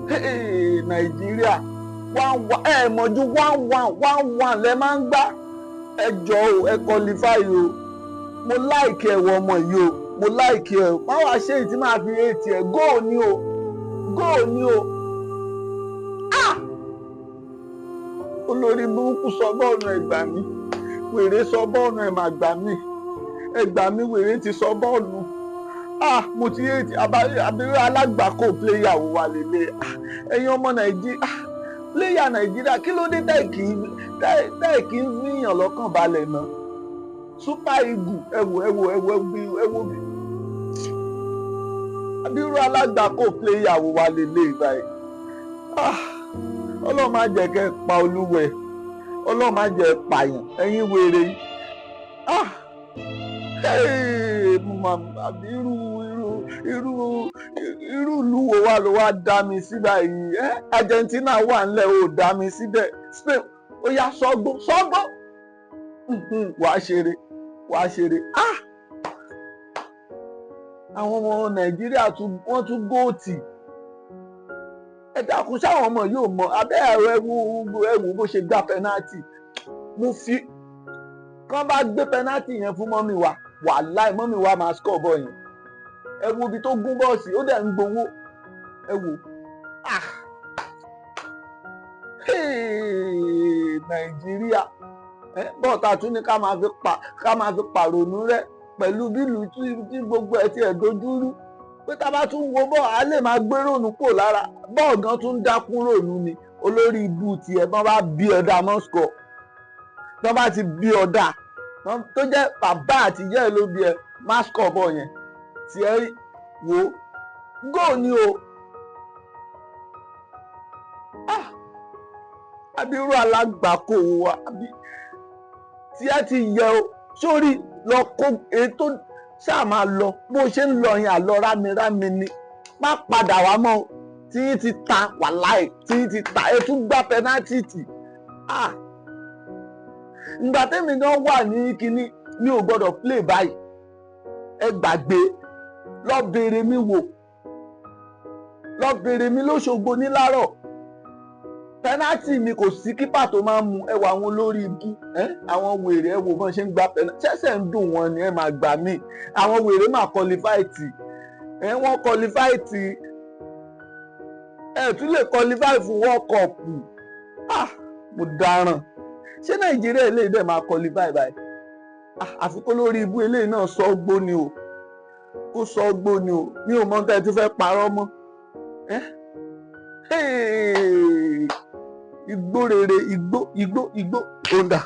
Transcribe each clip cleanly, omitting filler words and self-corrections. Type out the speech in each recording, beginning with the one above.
Nàìjíríà mọ̀jú 1-1 lẹ máa ń gbá. Ẹ jọ̀ọ́ o, ẹ qualify o. Mo láìkì ẹ̀wọ̀ ọmọ yìí o, mo láìkì ẹ̀ o. Má wàá ṣe èyí tí máa fi ètì ẹ̀ góò ni o, góò ni o. Olórí burúkú sọ bọ́ọ̀nù ẹ̀gbà mi, wèrè sọ bọ́ọ̀nù ẹ̀ máa gbà mí, ẹ̀gbà mi wèrè ti sọ bọ́ọ̀nù. Mo ti ètì abẹ́rẹ́ alágbàkó pléyà wò wà lélẹ̀. Ẹ̀yin ọmọ Nàìjíríà, pléyà Nàìjíríà kí ló dé tẹ̀ kí ń fìyàn lọ́kàn balẹ̀ náà. Super Eagle ẹ̀wò bí abirú alágbàkó pléyà wò wà lélẹ̀ báyìí. Ọlọ́run má jẹ́ kẹ́ pa olúwẹ̀, Ọlọ́run má jẹ́ pààyàn ẹ̀yin wèrè yìí. Àbí irú ìlú wo wà ló wá dá mi sí báyìí? Argentina wà ńlẹ̀ ò dá mi síbẹ̀. Spain ó yá sọ́gbó wàá ṣeré. Àwọn ọmọ Nàìjíríà wọ́n tún góòtì. Ẹ dákun sáwọn ọmọ yóò mọ abẹ́ ẹ̀wù bó ṣe gbá pẹ́nátì. Mo fi kán bá gbé pẹ́nátì yẹn fún mọ́mì wa, wàláì mọ́mì wa máa score ball yẹn. Ẹ wo ibi tó gún bọ́ọ̀sì ó dẹ̀ ń gbowó. Ẹ wò Nàìjíríà bọ́ọ̀tà tún ní ká máa fi pàrònú rẹ̀ pẹ̀lú bílù tí gbogbo ẹ̀ ti ẹ̀ dojúrú. Pé tá a bá tún wo bọ́ọ̀ á lè máa gbé rònú pò lára. Bọ́ọ̀ gan tún dákún rònú ni. Olórí ibu tiẹ̀ bọ́n bá bí ọ̀dà mọ́sùkọ̀. Tọ́ bá ti bí ọ̀dà tó jẹ́ bàbá àtìyẹ́ ẹ̀ ló bí ẹ mọ́sùkọ̀ bọ̀ yẹn. Tí ẹ wò góò ni o. Abirú alágbàkó wa tí ẹ ti yẹ o sórí lọ kó ètò ṣáà máa lọ bó ṣe ń lọ yẹn àlọ rámirámi ni má padà wá mọ́ tí yín ti ta wàláì tí yín ti ta ẹ tún gbá pẹnátì tì. Ìgbà tẹ́mi náà wà ní kinní mi ò gbọ́dọ̀ play báyìí. Ẹ gbàgbé lọ bèrè mi wò, lọ bèrè mi lóṣogbo nílárọ̀. Pẹ́nátì mi kò sí kípà tó máa ń mu ẹwà àwọn olórí ibú àwọn wèrè ẹ wò bọ́n ṣe ń gba pẹ́nátì ṣẹ̀ṣẹ̀ ń dùn wọn ni ẹ máa gbà mí. Àwọn wèrè máa qualify tì wọ́n qualify tì ẹ tún lè qualify fún World Cup. Mo dáràn ṣé Nàìjíríà eléyìí dẹ̀ máa qualify báyìí? Àfi kó lórí ibú eléyìí náà sọ gbó ni o, kó sọ gbó ni o, mi ò mọ tẹ́ ẹ ti fẹ́ parọ́ mọ́. Igbó rere igbó òǹdà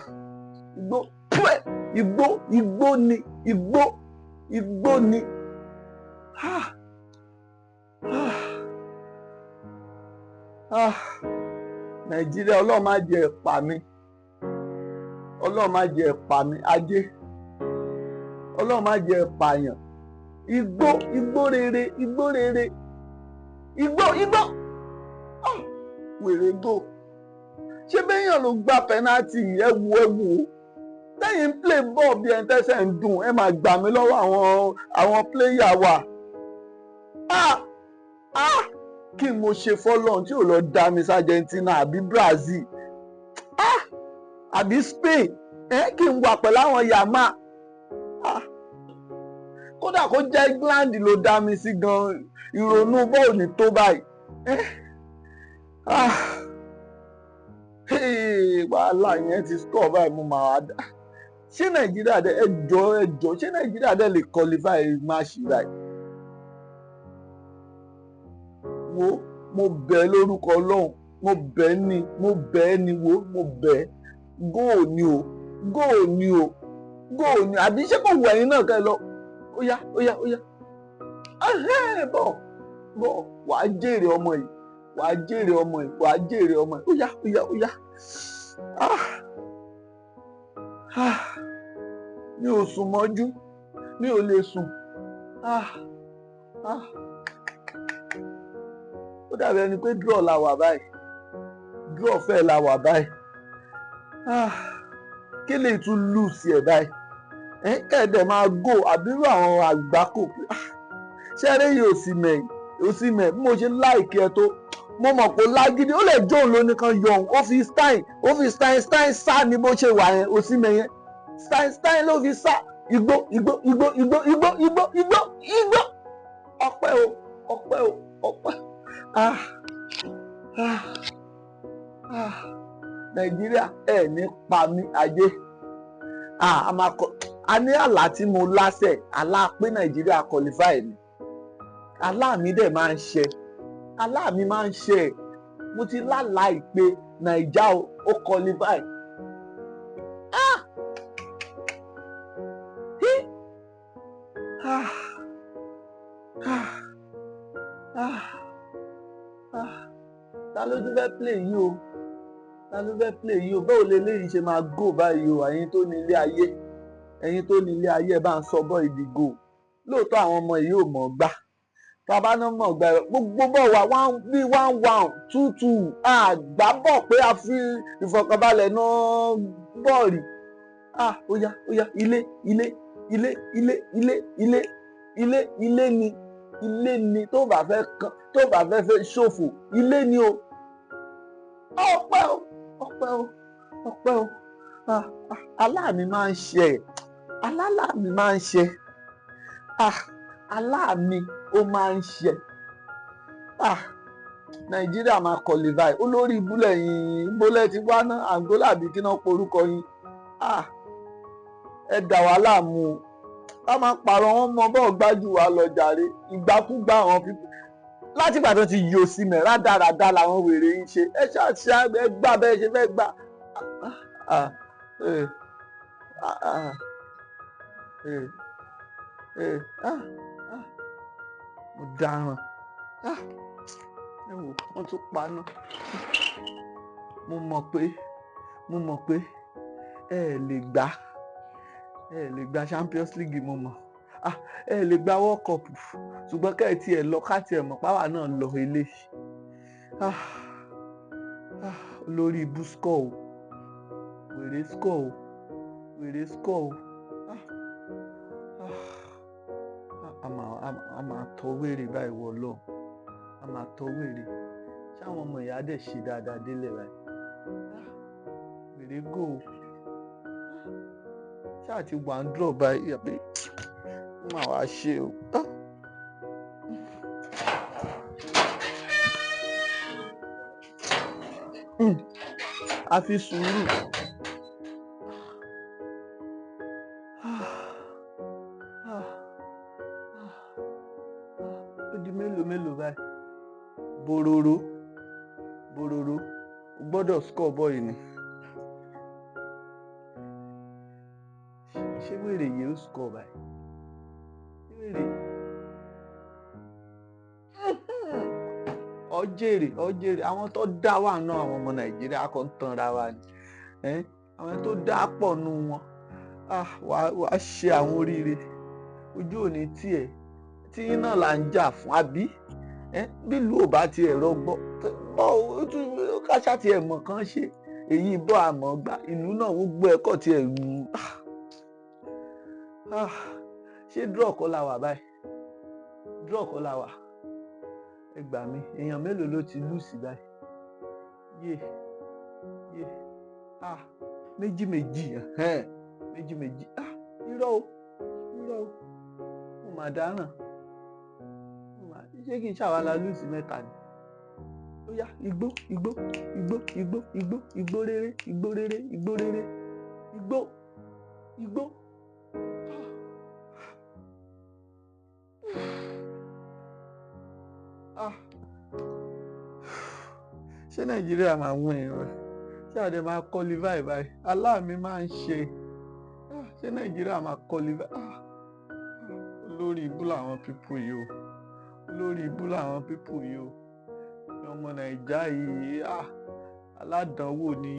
igbó ni. Nàìjíríà Ọlọ́run má jẹ́ ẹ pa mí, Ọlọ́run má jẹ́ ẹ pa mí ajé, Ọlọ́run má jẹ́ ẹ pààyàn. Igbó rere wèrè gò. Ṣé béèyàn ló gbá pẹ́nátì ẹ̀wù lẹ́yìn ń play ball bí ẹni tẹ́sẹ̀ ń dùn ẹ máa gbà mí lọ́wọ́ àwọn pléyà wa. Kí n mo ṣe fọ́lọ́run tí ò lọ dá mi sí Argentina àbí Brazil àbí Spain kí n wà pẹ̀lú àwọn yàmá. Kódà kó jẹ́ England ló dá mi sí gan ìrònú bọ́ọ̀ ní tó báyìí. Wàhálà yẹn ti score báyìí mo máa wá dá. Ṣé Nàìjíríà dẹ ẹjọ́ ṣé Nàìjíríà dẹ lè qualify match báyìí? Wo mo bẹ̀ lórúkọ Ọlọ́run mo bẹ̀ ni wo mo bẹ̀ góò ni àbí ṣé kò wù ẹ̀yin náà kẹ́ lọ ó yá bọ̀ wàá jèrè ọmọ yìí. Ó yá. Mi ò sùn mọ́jú, mi ò lè sùn. Ó dàbí ẹni pé draw la wà báyìí. Draw fẹ́ la wà báyìí. Kí lè tún lose ẹ̀ báyìí? Kẹ́ẹ̀dẹ̀ máa go àbírú àwọn àgbákò. Ṣẹ́rẹ́ yìí ò sí mẹ́ bí mo ṣe láìkí ẹ tó. mo mọ̀ pé lágídí ó lè jó òun lóní kan yọ òun ó fi stein sá ní bó ṣe wà yẹn Osimhen yẹn stein ló fi sá igbó ọpẹ́ o ah ah ah Nàìjíríà ẹ ní pa mí ayé a ní àlá tí mo láṣẹ àlá pé Nàìjíríà qualify ni àlá mi dẹ̀ máa ń ṣe àlá mi máa ń ṣe mo ti lálàá ìpè Nàìjà ó qualify ta ló tún fẹ́ play yìí o báwo leléyìí ṣe máa go báyìí o ẹ̀yin tó ní ilé ayé bá ń sọ bọ́ ìdìgò lóòótọ́ àwọn ọmọ yìí ò mọ̀ gbá bàbá náà mọ̀ gbá gbogbo bọ̀ wá 1-1 2-2 àgbá bọ̀ pé a fi ìfọ̀kànbalẹ̀ náà bọ́ọ̀lì ó yá ilé ni tó bá fẹ́ ṣòfò ilé ni o ọpẹ́ o àlá mi máa ń ṣe àlá mi máa ń ṣe àlá mi ó máa ń ṣe Nàìjíríà máa qualify olórí ìbúlẹ̀ yìí bólẹ̀ ti wá ná Angola àbí kí náà porúkọ yín ẹ dà wá láàmú o ká máa pààrọ̀ wọn mọ bọ́ọ̀ gbájú wa lọ jàre ìgbàkúgbà àwọn fífi láti ìgbà tó ti yọ sí mẹ́ rádaràda làwọn wèrè yìí ṣe ẹ ṣáà ẹ gbà bẹ́ẹ̀ ṣe fẹ́ gbà mo dáràn ẹ wò wọ́n tún paná mo mọ̀ pé ẹ lè gba Champions League mo mọ̀ ẹ lè gba World Cup ṣùgbọ́n kẹ́ ẹ̀ tiẹ̀ lọ ká tiẹ̀ mọ̀ páwa náà lọ eléyìí olórí ibú score o wèrè score o a máa tọ́ wèrè báyìí wọ̀ lọ a máa tọ́ wèrè ṣáwọn ọmọ ìyá dẹ̀ ṣe dáadáa délẹ̀ báyìí wèrè go o ṣáà ti wà ń drọ̀ báyìí àbí ó máa wá ṣe o. A fi sùúrù ó di mélòó báyìí bororo o gbọ́dọ̀ score boy ni ṣé wèrè yìí ó score báyìí wèrè ọjèrè àwọn tó dá wà náà àwọn ọmọ Nàìjíríà kan tanra wa ni àwọn tó dá pọ̀ nù wọn wàá ṣe àwọn oríire ojú òní tiẹ̀ tí iná là ń jà fún àbí bí ìlú ò bá tiẹ̀ rọgbọ káṣá tiẹ̀ mọ̀ kán ṣe èyí bọ́ àmọ́ gbà ìlú náà gbogbo ẹ̀kọ́ tiẹ̀ rú ṣé draw kọ́ la wà báyìí draw kọ́ la wà ẹ gbà mí èèyàn mélòó ló ti lù sí báyìí yé méjì irọ́ o mo mà dáràn ṣé kí n ṣàwálà lù sí mẹ́ta ni ó yá igbó rere ṣé Nàìjíríà máa wọ́n ẹ̀rọ ṣé àdé máa qualify báyìí aláàmì máa ń ṣe ṣé Nàìjíríà máa qualify olórí ibú làwọn pípù yìí o ọmọ Nàìjíríà yìí aládàánwò ni.